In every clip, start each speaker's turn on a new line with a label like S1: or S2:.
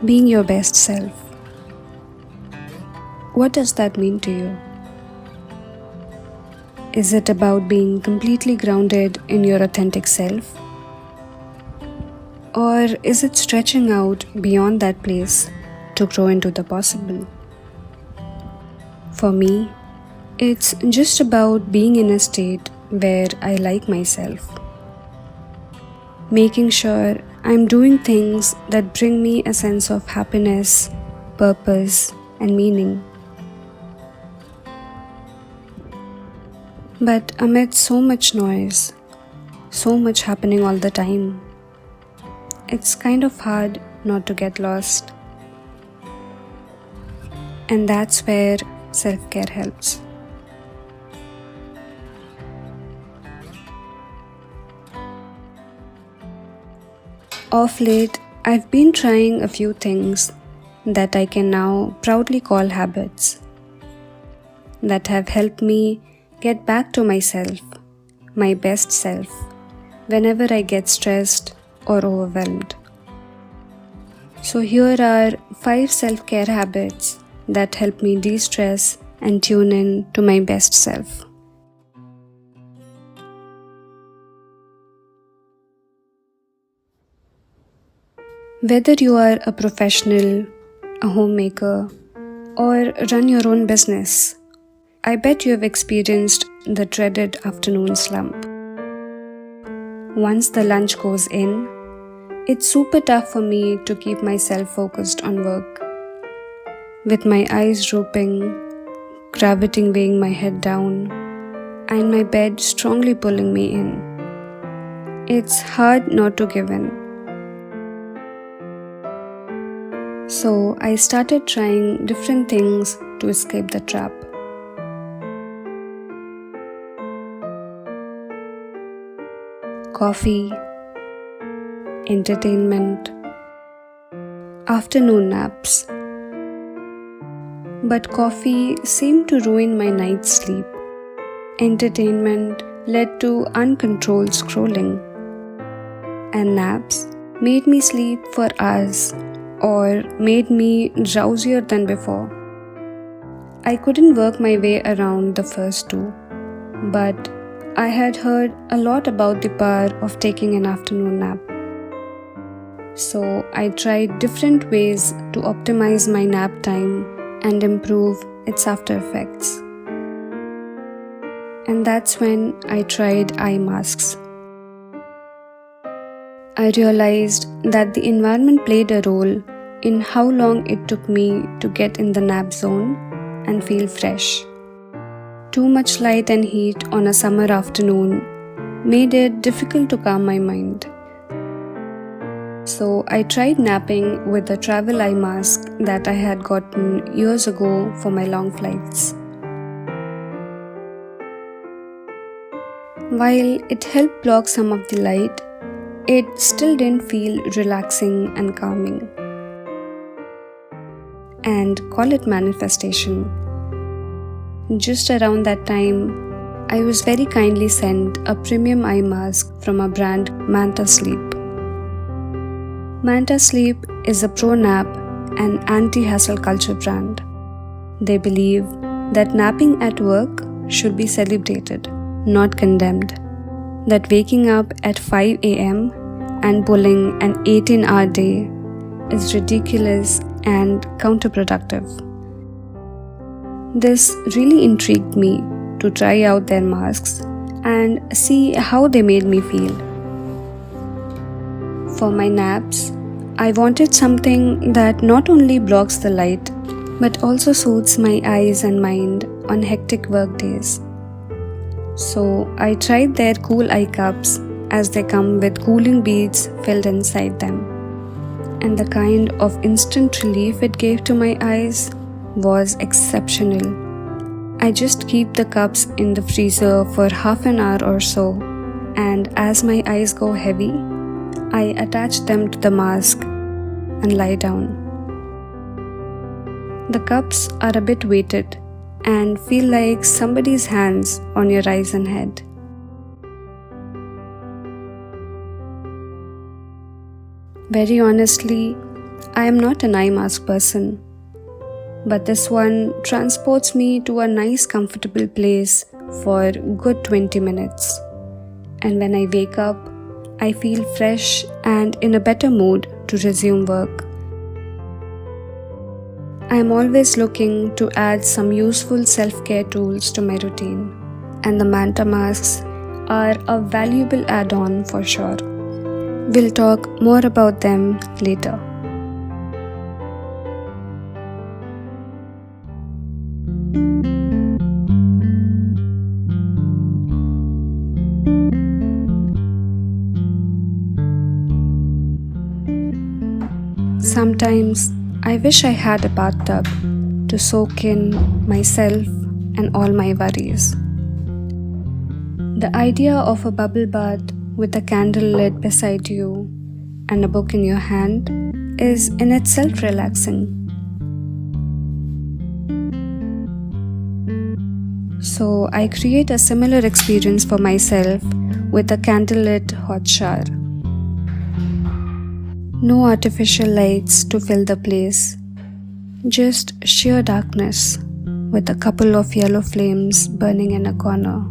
S1: Being your best self. What does that mean to you? Is it about being completely grounded in your authentic self? Or is it stretching out beyond that place to grow into the possible? For me, it's just about being in a state where I like myself. Making sure I'm doing things that bring me a sense of happiness, purpose, and meaning. But amid so much noise, so much happening all the time, it's kind of hard not to get lost. And that's where self-care helps. Of late, I've been trying a few things that I can now proudly call habits that have helped me get back to myself, my best self, whenever I get stressed or overwhelmed. So here are 5 self-care habits that help me de-stress and tune in to my best self. Whether you are a professional, a homemaker, or run your own business, I bet you have experienced the dreaded afternoon slump. Once the lunch goes in, it's super tough for me to keep myself focused on work. With my eyes drooping, gravity weighing my head down, and my bed strongly pulling me in, it's hard not to give in. So I started trying different things to escape the trap. Coffee, entertainment, afternoon naps. But coffee seemed to ruin my night's sleep. Entertainment led to uncontrolled scrolling. And naps made me sleep for hours or made me drowsier than before. I couldn't work my way around the first two, but I had heard a lot about the power of taking an afternoon nap. So I tried different ways to optimize my nap time and improve its after effects. And that's when I tried eye masks. I realized that the environment played a role in how long it took me to get in the nap zone and feel fresh. Too much light and heat on a summer afternoon made it difficult to calm my mind. So I tried napping with a travel eye mask that I had gotten years ago for my long flights. While it helped block some of the light, it still didn't feel relaxing and calming. And call it manifestation. Just around that time, I was very kindly sent a premium eye mask from a brand Manta Sleep. Manta Sleep is a pro-nap and anti-hustle culture brand. They believe that napping at work should be celebrated, not condemned. That waking up at 5 a.m. and pulling an 18-hour day is ridiculous and counterproductive. This really intrigued me to try out their masks and see how they made me feel. For my naps, I wanted something that not only blocks the light but also soothes my eyes and mind on hectic work days. So I tried their cool eye cups as they come with cooling beads filled inside them. And the kind of instant relief it gave to my eyes was exceptional. I just keep the cups in the freezer for half an hour or so, and as my eyes go heavy, I attach them to the mask and lie down. The cups are a bit weighted and feel like somebody's hands on your eyes and head. Very honestly, I am not an eye mask person, but this one transports me to a nice comfortable place for good 20 minutes. And when I wake up, I feel fresh and in a better mood to resume work. I am always looking to add some useful self-care tools to my routine, and the Manta masks are a valuable add-on for sure. We'll talk more about them later. Sometimes I wish I had a bathtub to soak in myself and all my worries. The idea of a bubble bath with a candle lit beside you and a book in your hand is in itself relaxing. So I create a similar experience for myself with a candlelit hot shower. No artificial lights to fill the place, just sheer darkness with a couple of yellow flames burning in a corner.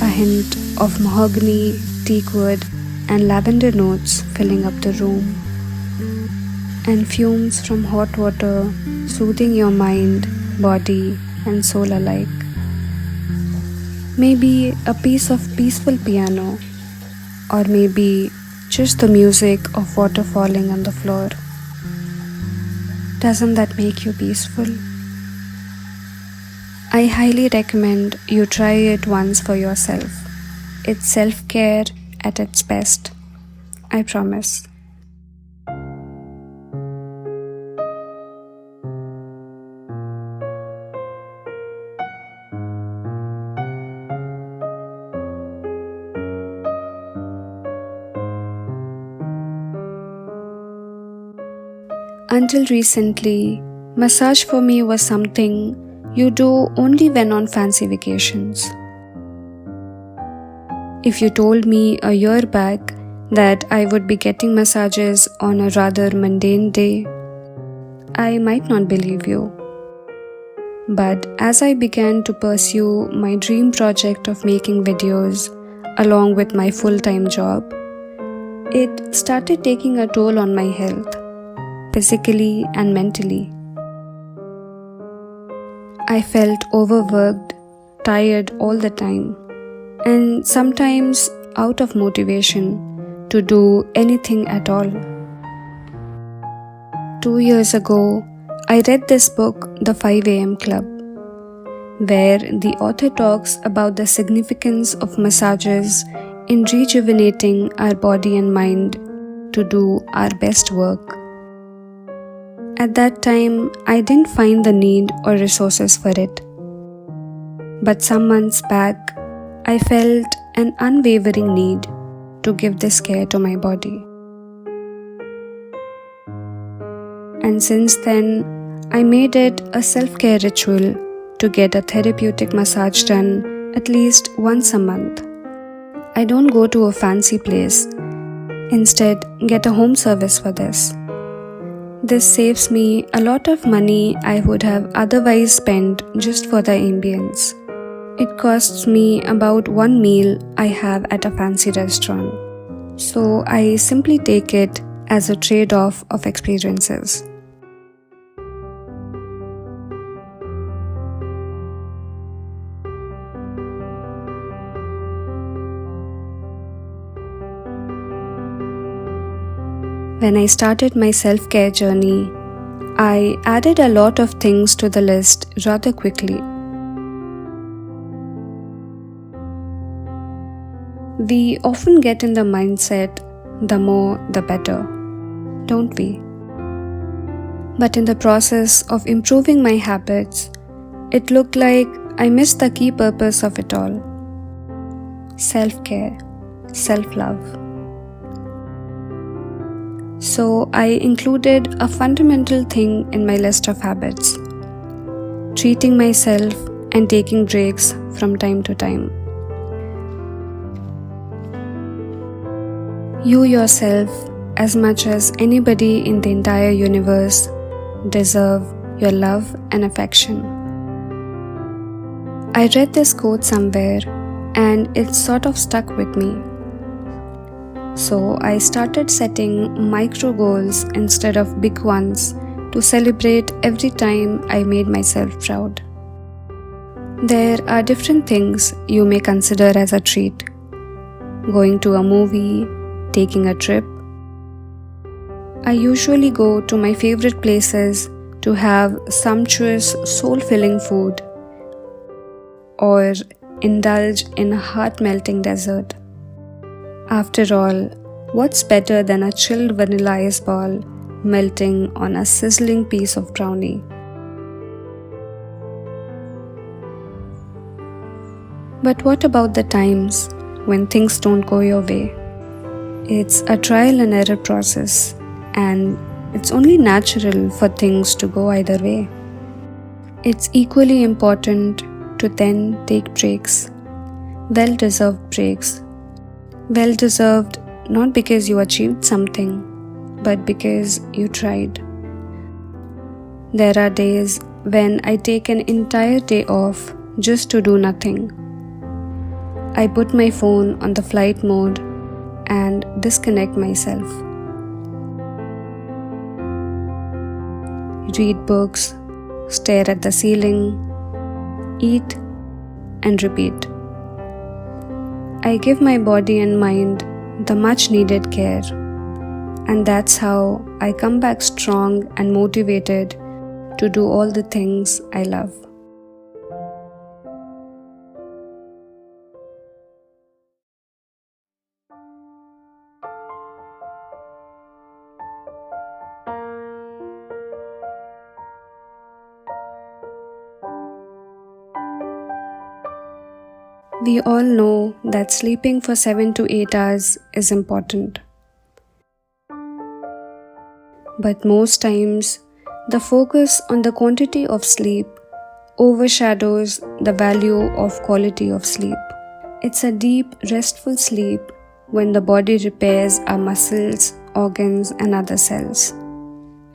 S1: A hint of mahogany, teakwood, and lavender notes filling up the room, and fumes from hot water soothing your mind, body, and soul alike. Maybe a piece of peaceful piano, or maybe just the music of water falling on the floor. Doesn't that make you peaceful? I highly recommend you try it once for yourself. It's self-care at its best. I promise. Until recently, massage for me was something you do only when on fancy vacations. If you told me a year back that I would be getting massages on a rather mundane day, I might not believe you. But as I began to pursue my dream project of making videos along with my full-time job, it started taking a toll on my health, physically and mentally. I felt overworked, tired all the time, and sometimes out of motivation to do anything at all. 2 years ago, I read this book, The 5 AM Club, where the author talks about the significance of massages in rejuvenating our body and mind to do our best work. At that time, I didn't find the need or resources for it. But some months back, I felt an unwavering need to give this care to my body. And since then, I made it a self-care ritual to get a therapeutic massage done at least once a month. I don't go to a fancy place. Instead, get a home service for this. This saves me a lot of money I would have otherwise spent just for the ambience. It costs me about one meal I have at a fancy restaurant. So I simply take it as a trade-off of experiences. When I started my self-care journey, I added a lot of things to the list rather quickly. We often get in the mindset, the more the better, don't we? But in the process of improving my habits, it looked like I missed the key purpose of it all. Self-care, self-love. So I included a fundamental thing in my list of habits: treating myself and taking breaks from time to time. You yourself, as much as anybody in the entire universe, deserve your love and affection. I read this quote somewhere and it sort of stuck with me. So I started setting micro goals instead of big ones to celebrate every time I made myself proud. There are different things you may consider as a treat. Going to a movie, taking a trip. I usually go to my favorite places to have sumptuous, soul-filling food or indulge in a heart-melting dessert. After all, what's better than a chilled vanilla ice ball melting on a sizzling piece of brownie? But what about the times when things don't go your way? It's a trial and error process, and it's only natural for things to go either way. It's equally important to then take breaks, well-deserved breaks. Well-deserved not because you achieved something, but because you tried. There are days when I take an entire day off just to do nothing. I put my phone on the flight mode and disconnect myself. Read books, stare at the ceiling, eat, and repeat. I give my body and mind the much needed care, and that's how I come back strong and motivated to do all the things I love. We all know that sleeping for 7 to 8 hours is important. But most times, the focus on the quantity of sleep overshadows the value of quality of sleep. It's a deep, restful sleep when the body repairs our muscles, organs, and other cells.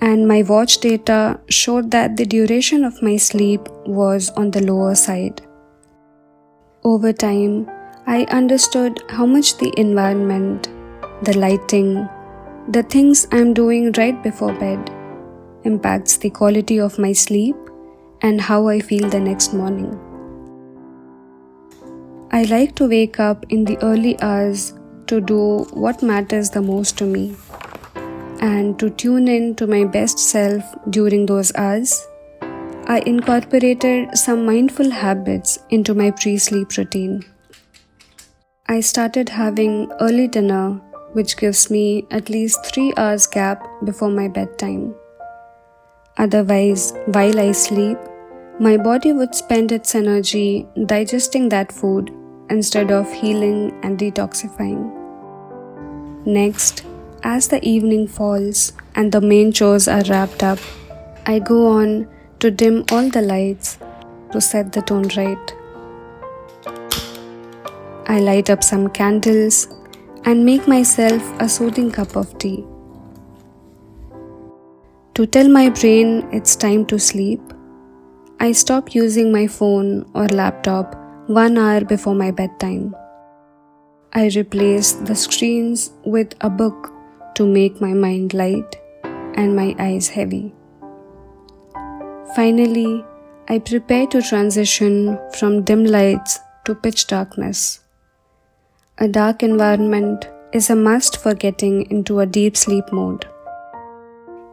S1: And my watch data showed that the duration of my sleep was on the lower side. Over time, I understood how much the environment, the lighting, the things I'm doing right before bed impacts the quality of my sleep and how I feel the next morning. I like to wake up in the early hours to do what matters the most to me and to tune in to my best self during those hours. I incorporated some mindful habits into my pre-sleep routine. I started having early dinner, which gives me at least 3 hours gap before my bedtime. Otherwise, while I sleep, my body would spend its energy digesting that food instead of healing and detoxifying. Next, as the evening falls and the main chores are wrapped up, I go on to dim all the lights to set the tone right. I light up some candles and make myself a soothing cup of tea. To tell my brain it's time to sleep, I stop using my phone or laptop 1 hour before my bedtime. I replace the screens with a book to make my mind light and my eyes heavy. Finally, I prepare to transition from dim lights to pitch darkness. A dark environment is a must for getting into a deep sleep mode.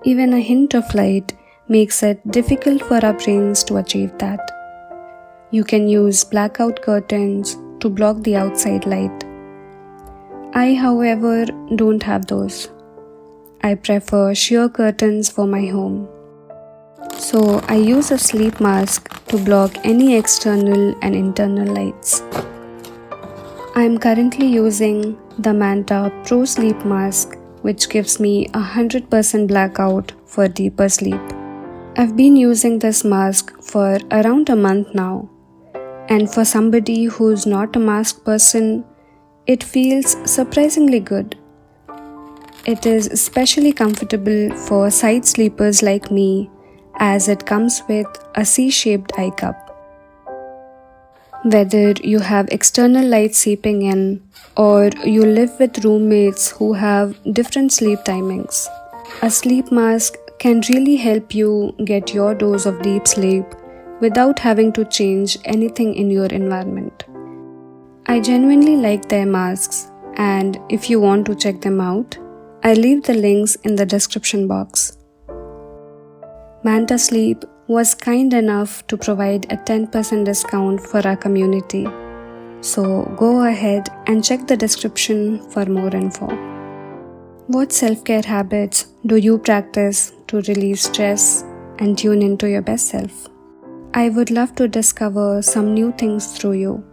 S1: Even a hint of light makes it difficult for our brains to achieve that. You can use blackout curtains to block the outside light. I, however, don't have those. I prefer sheer curtains for my home. So I use a sleep mask to block any external and internal lights. I am currently using the Manta Sleep Mask, which gives me 100% blackout for deeper sleep. I've been using this mask for around a month now, and for somebody who's not a mask person, it feels surprisingly good. It is especially comfortable for side sleepers like me as it comes with a C-shaped eye cup. Whether you have external light seeping in or you live with roommates who have different sleep timings, a sleep mask can really help you get your dose of deep sleep without having to change anything in your environment. I genuinely like their masks, and if you want to check them out, I leave the links in the description box. Manta Sleep was kind enough to provide a 10% discount for our community. So go ahead and check the description for more info. What self-care habits do you practice to relieve stress and tune into your best self? I would love to discover some new things through you.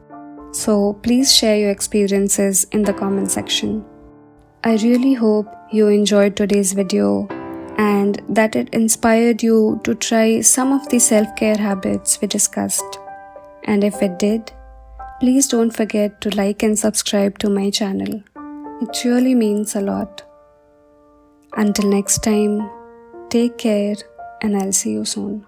S1: So please share your experiences in the comment section. I really hope you enjoyed today's video and that it inspired you to try some of the self-care habits we discussed. And if it did, please don't forget to like and subscribe to my channel. It really means a lot. Until next time, take care and I'll see you soon.